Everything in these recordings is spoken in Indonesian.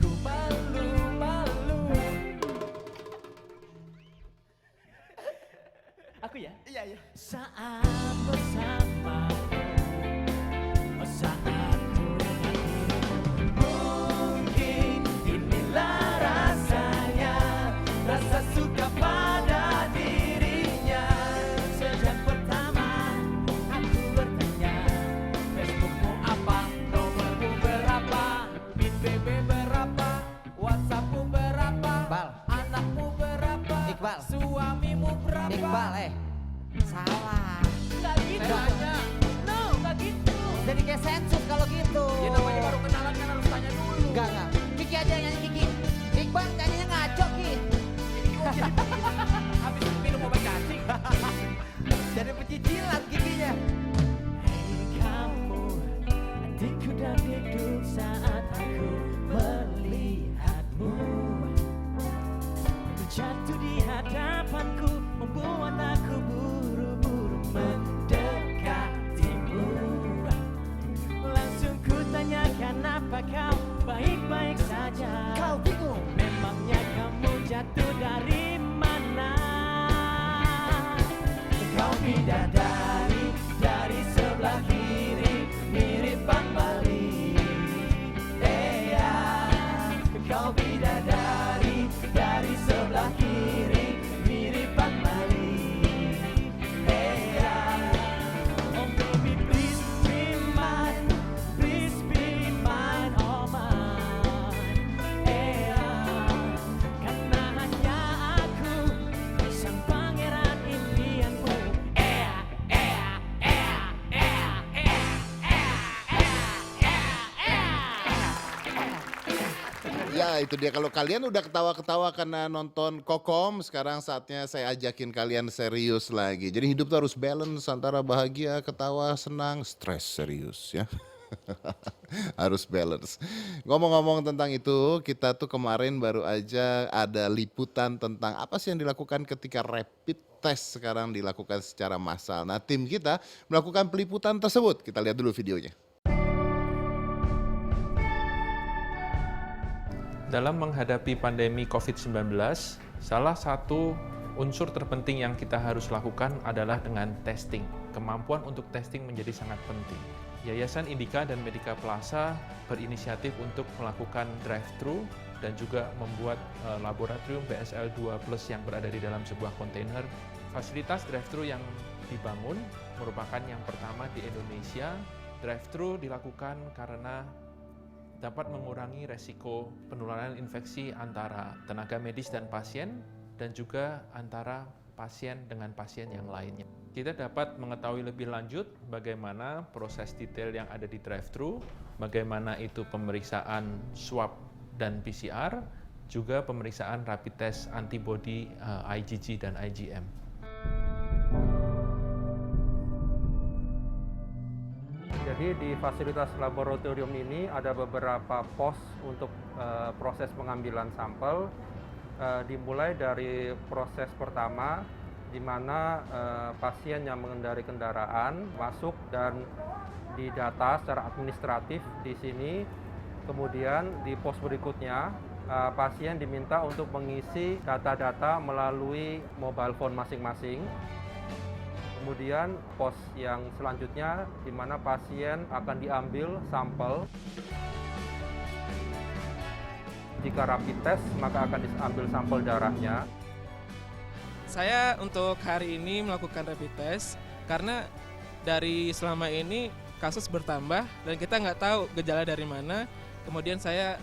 ku malu-malu. Aku ya? Iya. Saat bersamamu, saat ku dengan dirimu, mungkin inilah rasanya, rasa suka pada dirinya. Sejak pertama aku bertanya, Facebookmu apa, nomormu berapa, Pin BB berapa, WhatsAppmu berapa, Iqbal. anakmu berapa, Iqbal. suamimu berapa. Iqbal, salah. Nggak gitu. Saya nanya. No, nggak gitu. Jadi kayak sensus kalau gitu. Ya namanya baru kenalan kan harus tanya dulu. Enggak. Kiki aja yang nyanyi Kiki. Iqbal nyanyinya ngaco, Ki. Habis minum obat cacing. Jadi pecicilan Kikinya. Hei kamu, hatiku dangdut saat aku melihatmu. Terjatuh di hadapanku, membuat aku buru-buru mendekatimu. Langsung ku tanyakan apa kau baik-baik saja. Kau bingung. Memangnya kamu jatuh dari mana? Kau bidadari dari sebelah kiri, mirip Bang Bali. Kau bidadari dari sebelah kiri, mirip Bang Bali. Oh baby please be mine, oh mine. Karena hanya aku sang pangeran impianmu. Ya itu dia, kalau kalian udah ketawa-ketawa karena nonton Kokom, sekarang saatnya saya ajakin kalian serius lagi. Jadi hidup tuh harus balance antara bahagia, ketawa, senang, stres, serius ya. Harus balance. Ngomong-ngomong tentang itu, kita tuh kemarin baru aja ada liputan tentang apa sih yang dilakukan ketika rapid test sekarang dilakukan secara massal. Nah tim kita melakukan peliputan tersebut, kita lihat dulu videonya. Dalam menghadapi pandemi COVID-19, salah satu unsur terpenting yang kita harus lakukan adalah dengan testing. Kemampuan untuk testing menjadi sangat penting. Yayasan Indika dan Medika Plaza berinisiatif untuk melakukan drive-thru dan juga membuat laboratorium BSL-2 Plus yang berada di dalam sebuah kontainer. Fasilitas drive-thru yang dibangun merupakan yang pertama di Indonesia. Drive-thru dilakukan karena dapat mengurangi resiko penularan infeksi antara tenaga medis dan pasien, dan juga antara pasien dengan pasien yang lainnya. Kita dapat mengetahui lebih lanjut bagaimana proses detail yang ada di drive-thru, bagaimana itu pemeriksaan swab dan PCR, juga pemeriksaan rapid test antibody IgG dan IgM. Jadi di fasilitas laboratorium ini ada beberapa pos untuk proses pengambilan sampel. Dimulai dari proses pertama, di mana pasien yang mengendarai kendaraan masuk dan didata secara administratif di sini. Kemudian di pos berikutnya, pasien diminta untuk mengisi data-data melalui mobile phone masing-masing. Kemudian pos yang selanjutnya di mana pasien akan diambil sampel. Jika rapid test, maka akan diambil sampel darahnya. Saya untuk hari ini melakukan rapid test karena dari selama ini kasus bertambah dan kita nggak tahu gejala dari mana. Kemudian saya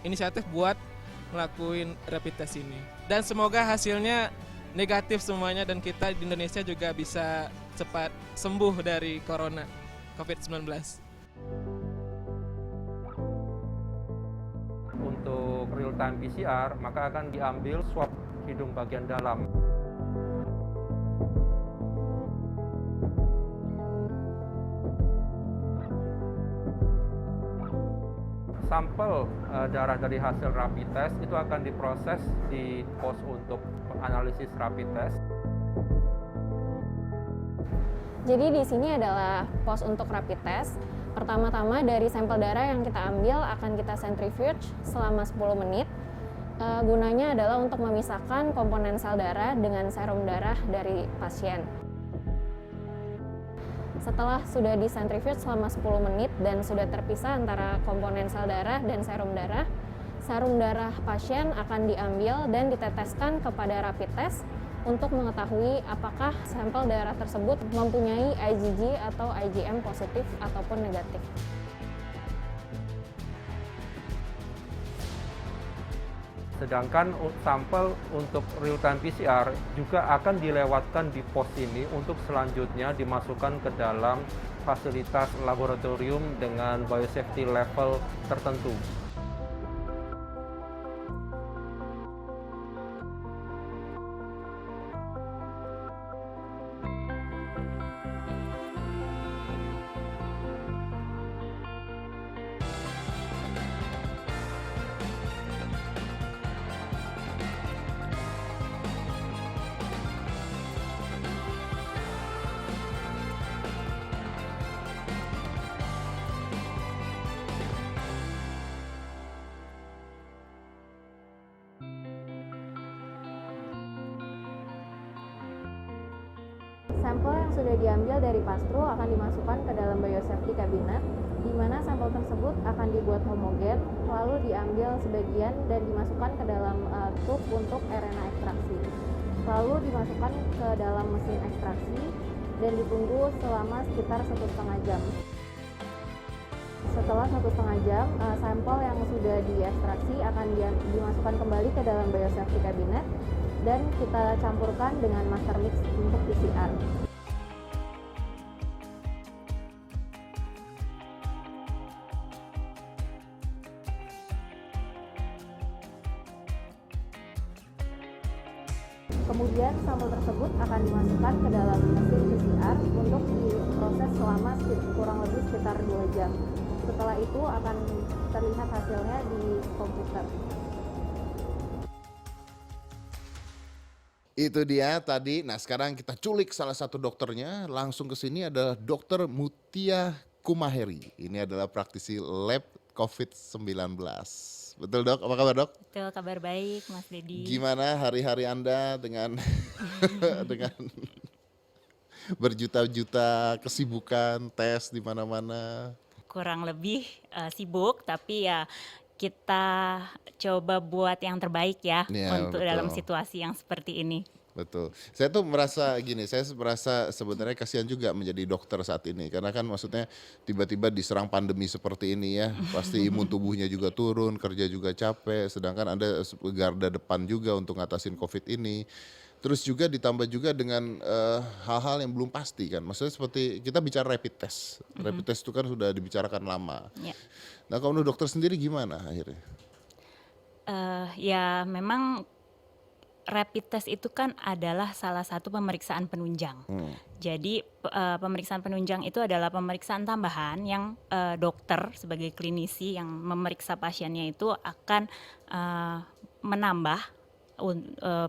inisiatif buat ngelakuin rapid test ini. Dan semoga hasilnya negatif semuanya dan kita di Indonesia juga bisa cepat sembuh dari corona COVID-19. Untuk real time PCR, maka akan diambil swab hidung bagian dalam. Sampel darah dari hasil rapid test itu akan diproses di pos untuk analisis rapid test. Jadi di sini adalah pos untuk rapid test. Pertama-tama dari sampel darah yang kita ambil akan kita centrifuge selama 10 menit. Gunanya adalah untuk memisahkan komponen sel darah dengan serum darah dari pasien. Setelah sudah disentrifuge selama 10 menit dan sudah terpisah antara komponen sel darah dan serum darah pasien akan diambil dan diteteskan kepada rapid test untuk mengetahui apakah sampel darah tersebut mempunyai IgG atau IgM positif ataupun negatif. Sedangkan sampel untuk real time PCR juga akan dilewatkan di pos ini untuk selanjutnya dimasukkan ke dalam fasilitas laboratorium dengan biosafety level tertentu. Sampel yang sudah diambil dari pastru akan dimasukkan ke dalam biosafety cabinet, di mana sampel tersebut akan dibuat homogen, lalu diambil sebagian dan dimasukkan ke dalam tube untuk RNA ekstraksi. Lalu dimasukkan ke dalam mesin ekstraksi dan ditunggu selama sekitar 1,5 jam. Setelah 1,5 jam, sampel yang sudah diekstraksi akan dimasukkan kembali ke dalam biosafety cabinet dan kita campurkan dengan master mix untuk PCR. Kemudian sampel tersebut akan dimasukkan ke dalam mesin PCR untuk diproses selama kurang lebih sekitar 2 jam. Setelah itu akan terlihat hasilnya di komputer. Itu dia tadi. Nah, sekarang kita culik salah satu dokternya. Langsung ke sini ada Dr. Mutia Kumaheri. Ini adalah praktisi lab COVID-19. Betul, Dok? Apa kabar, Dok? Betul, kabar baik, Mas Dedi. Gimana hari-hari Anda dengan dengan berjuta-juta kesibukan, tes di mana-mana? Kurang lebih sibuk, tapi ya kita coba buat yang terbaik ya untuk betul. dalam situasi yang seperti ini. Betul. Saya tuh merasa gini, saya merasa sebenarnya kasihan juga menjadi dokter saat ini. Karena kan maksudnya tiba-tiba diserang pandemi seperti ini ya. Pasti imun tubuhnya juga turun, kerja juga capek. Sedangkan Anda garda depan juga untuk ngatasin COVID ini. Terus juga ditambah juga dengan hal-hal yang belum pasti kan. Maksudnya seperti kita bicara rapid test. Rapid test itu kan sudah dibicarakan lama. Ya. Nah, kalau menurut dokter sendiri gimana akhirnya? Ya memang rapid test itu kan adalah salah satu pemeriksaan penunjang. Jadi pemeriksaan penunjang itu adalah pemeriksaan tambahan yang dokter sebagai klinisi yang memeriksa pasiennya itu akan menambah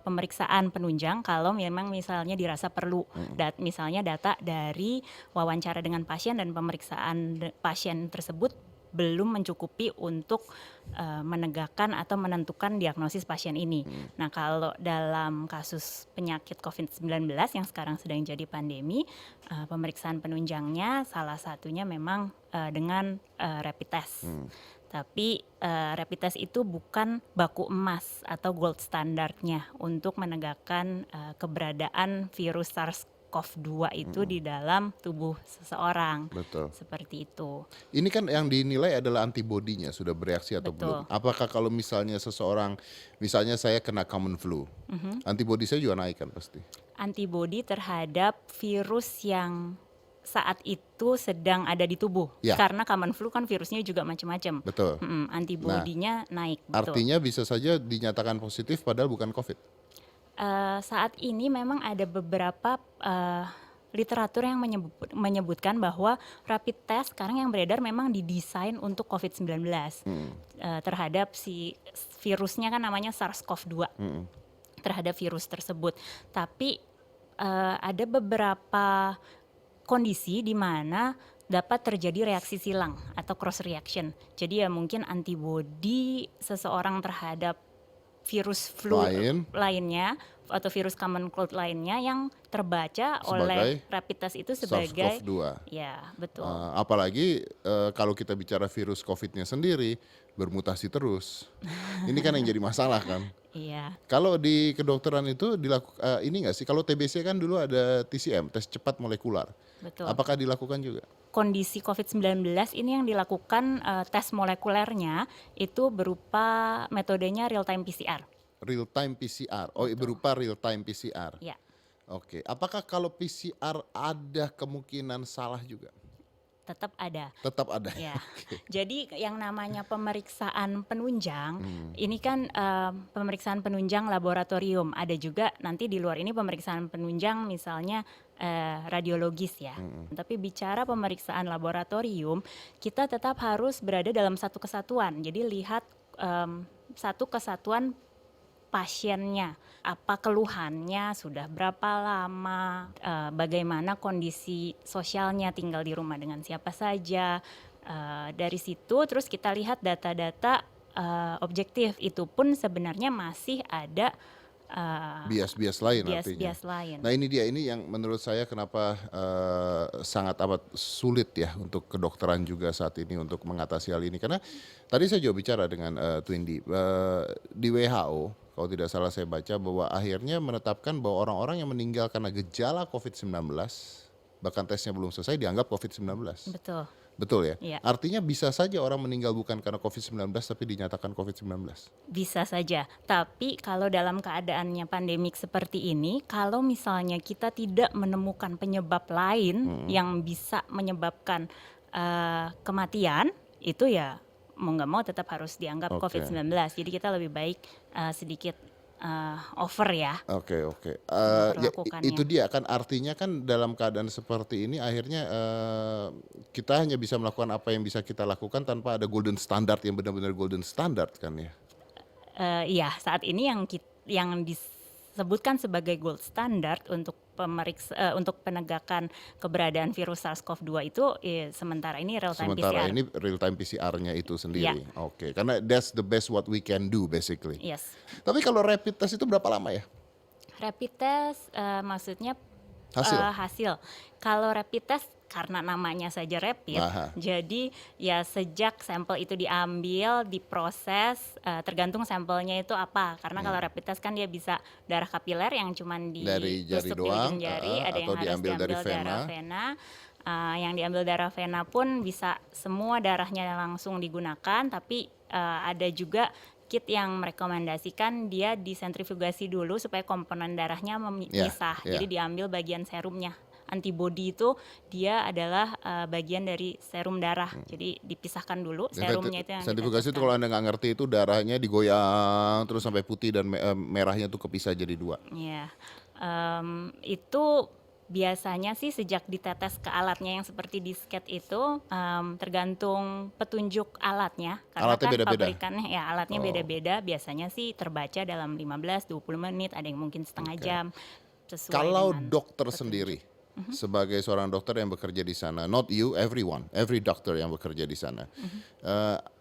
pemeriksaan penunjang kalau memang misalnya dirasa perlu. Misalnya data dari wawancara dengan pasien dan pemeriksaan pasien tersebut belum mencukupi untuk menegakkan atau menentukan diagnosis pasien ini. Nah, kalau dalam kasus penyakit COVID-19 yang sekarang sedang jadi pandemi, pemeriksaan penunjangnya salah satunya memang dengan rapid test. Tapi rapid test itu bukan baku emas atau gold standarnya untuk menegakkan keberadaan virus SARS-CoV-2 itu di dalam tubuh seseorang. Betul. Seperti itu. Ini kan yang dinilai adalah antibodinya sudah bereaksi atau Betul. belum. Apakah kalau misalnya seseorang, misalnya saya kena common flu, antibodi saya juga naik kan pasti? Antibodi terhadap virus yang saat itu sedang ada di tubuh. Ya. Karena common flu kan virusnya juga macam-macam. Betul. Antibodinya naik. Betul. Artinya bisa saja dinyatakan positif padahal bukan COVID. Saat ini memang ada beberapa literatur yang menyebutkan bahwa rapid test sekarang yang beredar memang didesain untuk COVID-19 terhadap si virusnya kan namanya SARS-CoV-2 terhadap virus tersebut. Tapi ada beberapa kondisi di mana dapat terjadi reaksi silang atau cross reaction. Jadi ya mungkin antibodi seseorang terhadap virus flu lainnya atau virus common cold lainnya yang terbaca oleh rapid test itu sebagai SARS-CoV-2. Ya, betul. Apalagi kalau kita bicara virus COVID-nya sendiri bermutasi terus. Ini kan yang jadi masalah kan. Iya. Kalau di kedokteran itu dilakukan ini nggak sih? Kalau TBC kan dulu ada TCM, tes cepat molekular. Betul. Apakah dilakukan juga? Kondisi COVID-19 ini yang dilakukan tes molekulernya itu berupa metodenya real time PCR. Real time PCR. Oh, berupa real time PCR. Ya. Oke. Apakah kalau PCR ada kemungkinan salah juga? Tetap ada. Tetap ada. Ya. Jadi yang namanya pemeriksaan penunjang, ini kan pemeriksaan penunjang laboratorium. Ada juga nanti di luar ini pemeriksaan penunjang misalnya radiologis ya. Tapi bicara pemeriksaan laboratorium, kita tetap harus berada dalam satu kesatuan. Jadi lihat satu kesatuan pasiennya, apa keluhannya, sudah berapa lama, bagaimana kondisi sosialnya, tinggal di rumah dengan siapa saja. Dari situ terus kita lihat data-data objektif, itu pun sebenarnya masih ada bias-bias lain artinya. Bias-bias lain. Nah ini dia, ini yang menurut saya kenapa sangat amat sulit ya untuk kedokteran juga saat ini untuk mengatasi hal ini. Karena tadi saya juga bicara dengan Twindy, di WHO kalau tidak salah saya baca bahwa akhirnya menetapkan bahwa orang-orang yang meninggal karena gejala COVID-19 bahkan tesnya belum selesai dianggap COVID-19. Betul. Betul ya? Iya. Artinya bisa saja orang meninggal bukan karena COVID-19 tapi dinyatakan COVID-19. Bisa saja, tapi kalau dalam keadaannya pandemik seperti ini, kalau misalnya kita tidak menemukan penyebab lain yang bisa menyebabkan kematian, itu ya mau nggak mau tetap harus dianggap COVID-19. Jadi kita lebih baik sedikit over ya. Oke. Ya, Perlakukannya. itu dia kan artinya kan dalam keadaan seperti ini akhirnya kita hanya bisa melakukan apa yang bisa kita lakukan tanpa ada golden standard yang benar-benar golden standard kan ya. Iya, saat ini yang disebutkan sebagai gold standard untuk untuk penegakan keberadaan virus SARS-CoV-2 itu sementara ini real time Sementara PCR. ini real time PCR-nya itu sendiri. Ya. Oke, karena that's the best what we can do basically. Yes. Tapi kalau rapid test itu berapa lama ya? Rapid test maksudnya hasil. Kalau rapid test karena namanya saja rapid, jadi ya sejak sampel itu diambil, diproses, tergantung sampelnya itu apa. Karena kalau rapid test kan dia bisa darah kapiler yang cuman dari jari ditusuk di ujung doang, jari, ada yang atau harus diambil dari darah vena. Yang diambil darah vena pun bisa semua darahnya langsung digunakan, tapi ada juga kit yang merekomendasikan dia disentrifugasi dulu supaya komponen darahnya memisah. Jadi diambil bagian serumnya. Antibodi itu dia adalah bagian dari serum darah. Jadi dipisahkan dulu serumnya itu yang sentrifugasi itu kalau Anda nggak ngerti itu darahnya digoyang terus sampai putih dan merahnya tuh kepisah jadi dua. Iya. Itu biasanya sih sejak ditetes ke alatnya yang seperti disket itu tergantung petunjuk alatnya. Karena Alatnya kan beda-beda? pabrikannya ya alatnya beda-beda. Biasanya sih terbaca dalam 15-20 menit, ada yang mungkin setengah jam. Sesuai Kalau dengan dokter petunjuk. sendiri, sebagai seorang dokter yang bekerja di sana, not you, everyone, every doctor yang bekerja di sana,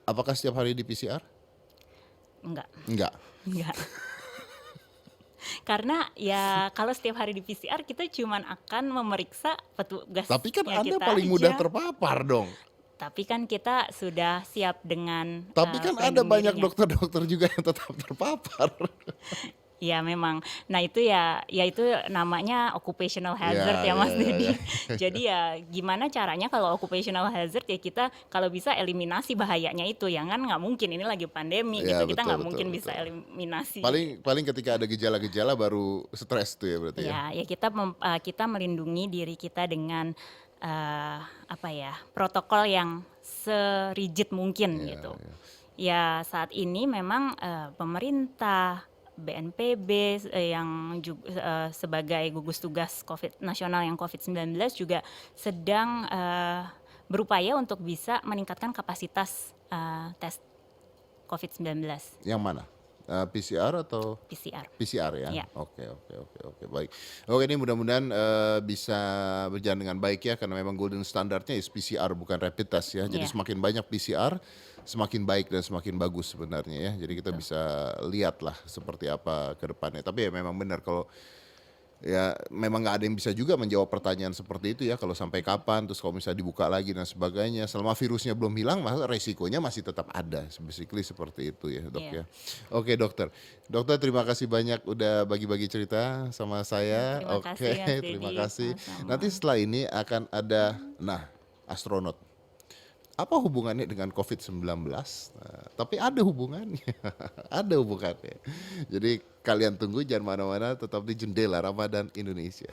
apakah setiap hari di PCR? Enggak. Enggak. Karena ya kalau setiap hari di PCR kita cuman akan memeriksa petugas. Tapi kan Anda paling mudah terpapar dong. Tapi kan kita sudah siap dengan. Tapi kan ada banyak dokter-dokter juga yang tetap terpapar. Ya memang. Nah itu ya itu namanya occupational hazard ya Mas Dedi. Jadi ya gimana caranya kalau occupational hazard ya kita kalau bisa eliminasi bahayanya itu ya kan nggak mungkin ini lagi pandemi gitu kita nggak mungkin bisa eliminasi. Paling ketika ada gejala-gejala baru stres tuh ya berarti ya. Ya kita melindungi diri kita dengan protokol yang serigid mungkin gitu. Ya saat ini memang pemerintah BNPB yang juga sebagai gugus tugas nasional yang COVID-19 juga sedang berupaya untuk bisa meningkatkan kapasitas tes COVID-19. Yang mana? PCR atau PCR. PCR ya? Iya. Oke, baik. Oke, ini mudah-mudahan bisa berjalan dengan baik ya, karena memang golden standardnya is PCR bukan rapid test ya. Jadi Iya. semakin banyak PCR, semakin baik dan semakin bagus sebenarnya ya. Jadi kita bisa lihat lah seperti apa ke depannya. Tapi ya memang benar kalau ya memang nggak ada yang bisa juga menjawab pertanyaan seperti itu ya, kalau sampai kapan, terus kalau misalnya dibuka lagi dan sebagainya, selama virusnya belum hilang maka resikonya masih tetap ada, basically seperti itu ya dok Iya. ya. Oke dokter terima kasih banyak udah bagi-bagi cerita sama saya. Terima Oke kasih, Mas terima Dedi. kasih. Sama-sama. Nanti setelah ini akan ada astronot. Apa hubungannya dengan COVID-19? Tapi ada hubungannya. Ada hubungannya. Jadi kalian tunggu, jangan mana-mana, tetap di Jendela Ramadan Indonesia.